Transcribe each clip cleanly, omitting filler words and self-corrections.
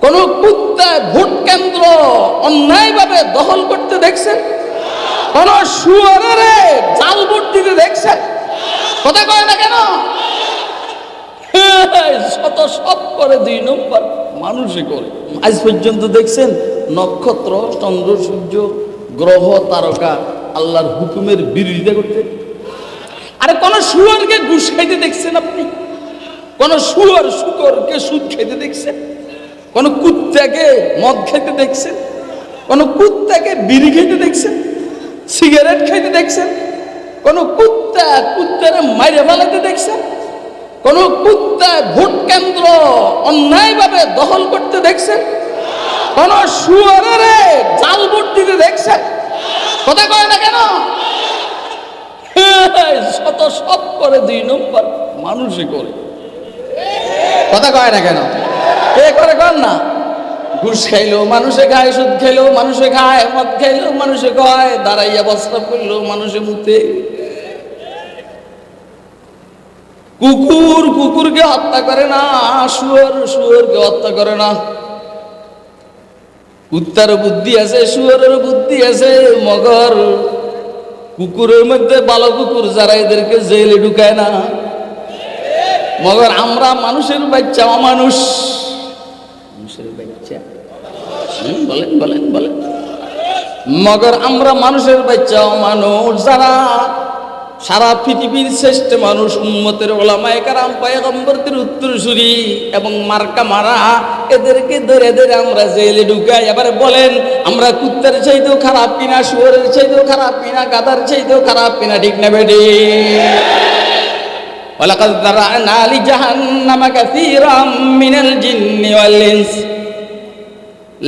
কোন কুত্তা ভোট কেন্দ্র অন্যায়ভাবে দখল করতে দেখছেন? কোন শুয়োরের জাল ভোট দিতে দেখছেন? কথা কয় না কেন? শত সব করে 2 নম্বর মানুষই করে। আজ পর্যন্ত দেখছেন নক্ষত্র, চন্দ্র, সূর্য, গ্রহ, তারকা আল্লাহর হুকুমের বিরোধিতা করতে? আরে কোন শুয়োরকে ঘুষ খাইতে দেখছেন আপনি? কোন শুকরকে সুদ খাইতে দেখছেন? কোন কুত্তাকে মদ খাইতে দেখছেন? কোন কুত্তাকে বিড়ি খাইতে দেখছেন? সিগারেট খাইতে দেখছেন? কোন কুত্তারে মাইরে ফেলাইতে দেখছেন? কোন কুত্তা ভোট কেন্দ্র অন্যায়ভাবে দখল করতে দেখছেন? কোন শুয়োরের জাল ভোট দিতে দেখছেন? কথা কয় না কেন? শত সব করে 2 নম্বর মানুষই করে। কথা কয় না কেন? কে করে? কর না। ঘুষ খাইলো মানুষে খায়, সুদ খাইলো মানুষে খায়, মদ খাইলো মানুষে খায়, দাঁড়াইয়া বস্ত্র করলো মানুষে মুতে। কুকুরকে হত্যা করে না, শুয়োরকে হত্যা করে না। কুত্তারও বুদ্ধি আছে, শুয়োরের বুদ্ধি আছে, মগর কুকুরের মধ্যে ভালো কুকুর যারা এদেরকে জেলে ঢুকায় না। মগর আমরা মানুষের বাচ্চা, অমানুষ মানুষের বাচ্চা। বলেন বলেন বলেন। মগর আমরা মানুষের বাচ্চা, অমানুষ যারা সারা পৃথিবীর শ্রেষ্ঠ মানুষ, উম্মতের ওলামায়ে কেরাম, পয়গম্বরদের উত্তরসূরি এবং মার্কা মারা, এদেরকে ধরে ধরে আমরা জেলে ঢুকাই। এবারে বলেন আমরা কুত্তার চাইতেও খারাপ কিনা, শুয়োরের চাইতেও খারাপ কিনা, গাধার চাইতেও খারাপ কিনা? ঠিক না বেটি? ওয়ালাকাদ যারা'না লিজাহান্নামা কাসীরাম মিনাল জিন্নি ওয়াল ইনস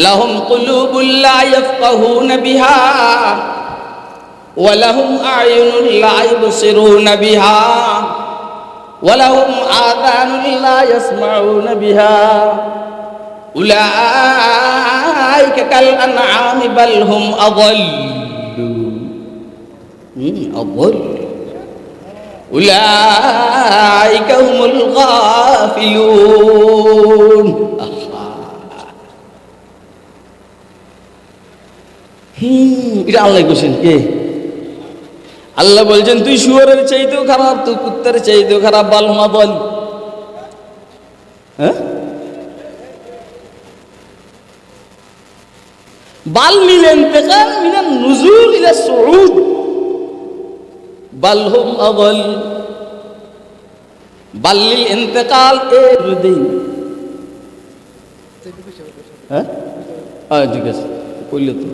লাহুম কুলুবুন লা ইয়াফকাহুনা বিহা ওয়ালাহুম আ'য়ুনুন লা ইবসিরুনা বিহা ওয়ালাহুম আযানুন লা ইয়াসমাউনা বিহা উলাইকা কাল আনআমি বাল হুম আযাল্লু উলাইকা হুমুল গাফিলুন। এটা আল্লাহ বলছেন। কে? আল্লাহ বলছেন তুই শুয়োরের চাইতেও খারাপ, তুই কুত্তার চাইতেও খারাপ। বাল হুম আযাল। হ্যাঁ, বাল মিল ইন্তেকাল মিনান নুজুল ইলা সুউদ বাল হুম আযাল। বাল্লিল ইন্তেকাল এর দিন। হ্যাঁ ঠিক আছে, কইলে তো।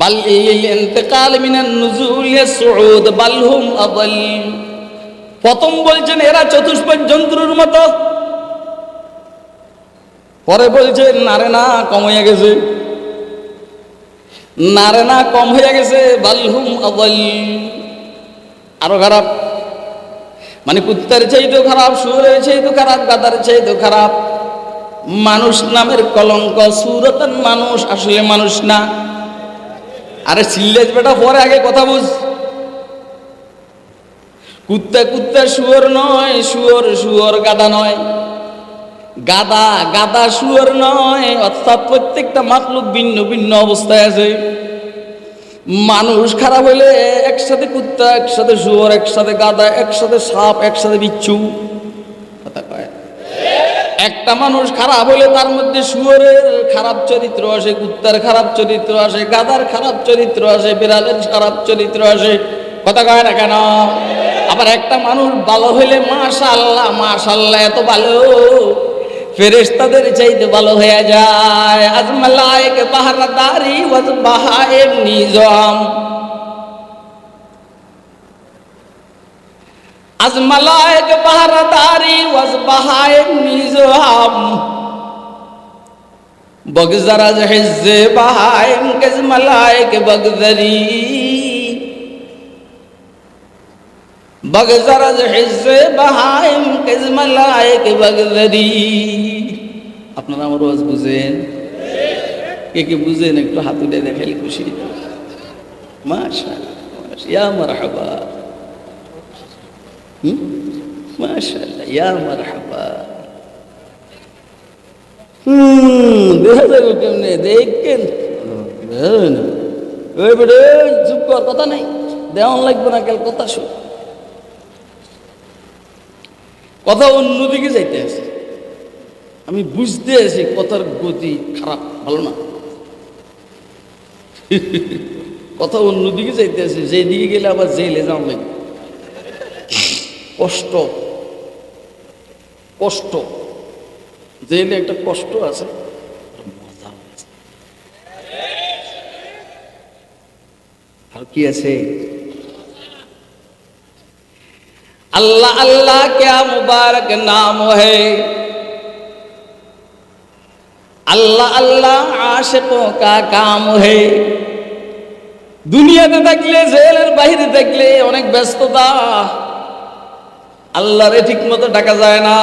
বাল্লিল ইন্তেকাল মিনান নুজুল ইলা সুউদ বাল হুম আযাল। প্রথম বলছেন এরা চতুষ্পদ জন্তুর মতো, পরে বলছেন নারে না কম হয়ে গেছে, নারে না কম হয়ে গেছে, বাল হুম আযাল। আরো খারাপ, মানে কুত্তার চাইতেও খারাপ, শুয়োরের চাইতেও খারাপ, গাধার চাইতেও খারাপ। মানুষ নামের কলঙ্ক, সুরতান মানুষ, আসলে মানুষ না। আরে সিল্লেজ বেটা, পরে আগে কথা বুঝ। কুত্তা শুয়োর নয়, শুয়োর গাধা নয়, গাধা শুয়োর নয়। অর্থাৎ প্রত্যেকটা মাখলুক ভিন্ন ভিন্ন অবস্থায় আছে। মানুষ খারাপ হইলে একসাথে কুত্তা, একসাথে শুয়োর, একসাথে গাধা, একসাথে সাপ, একসাথে বিচ্ছু। কথা কয়। একটা মানুষ খারাপ হইলে তার মধ্যে শুয়োরের খারাপ চরিত্র আসে, কুত্তার খারাপ চরিত্র আসে, গাধার খারাপ চরিত্র আসে, বিড়ালের খারাপ চরিত্র আসে। কথা কয় না কেন? আবার একটা মানুষ ভালো হইলে মাশাআল্লাহ মাশাআল্লাহ এত ভালো, ফেরেশতাদের চাইতে ভালো হয়ে যায়। আজ মালায়েক পাহারাদারি ওয়াজ বাহায়েম নিজাম, আজ মালায়েক পাহারাদারি ওয়াজ বাহায়েম নিজাম বগজারাজ হিজ্জে বাহায়েম কেজ মালায়েক বগজারি বগজারাজ হিজ্জে বাহায়েম কেজ মালায়েক বগজারি। আপনারা আমার ওয়াজ বুঝেন? কে কে বুঝেন একটু হাত উঠে দেখাইলে খুশি। মাশাআল্লাহ, ইয়া মারহাবা, মাশাআল্লাহ, ইয়া মারহাবা। দেখা যাবে কেমনে দেখেন ওই বেড়ে চুপ কর, কথা নাই, দেওয়ান লাগবে না, কাল কথা শুন। কথা অন্যদিকে যাইতে আছে, আমি বুঝতে আছি কথার গতি খারাপ, ভালো না। কথা অন্যদিকে যাইতে আছে, যেদিকে গেলে আবার জেলে যাওয়া লাগবে। কষ্ট কষ্ট, জেলে একটা কষ্ট আছে, মজা আছে। আর কি আছে? अल्लाह अल्लाह क्या मुबारक नाम है, अल्लाह अल्लाह आशिकों का काम है। দুনিয়াতে থাকলে, জেলের বাইরে থাকলে অনেক ব্যস্ততা, আল্লাহরে ঠিক মতো ডাকা যায় না।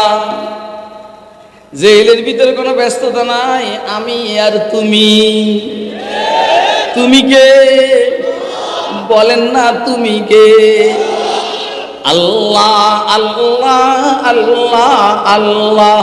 জেলের ভিতরে কোনো ব্যস্ততা নাই, আমি আর তুমি। তুমি কে বলেন না, তুমি কে? আল্লাহ আল্লাহ আল্লাহ আল্লাহ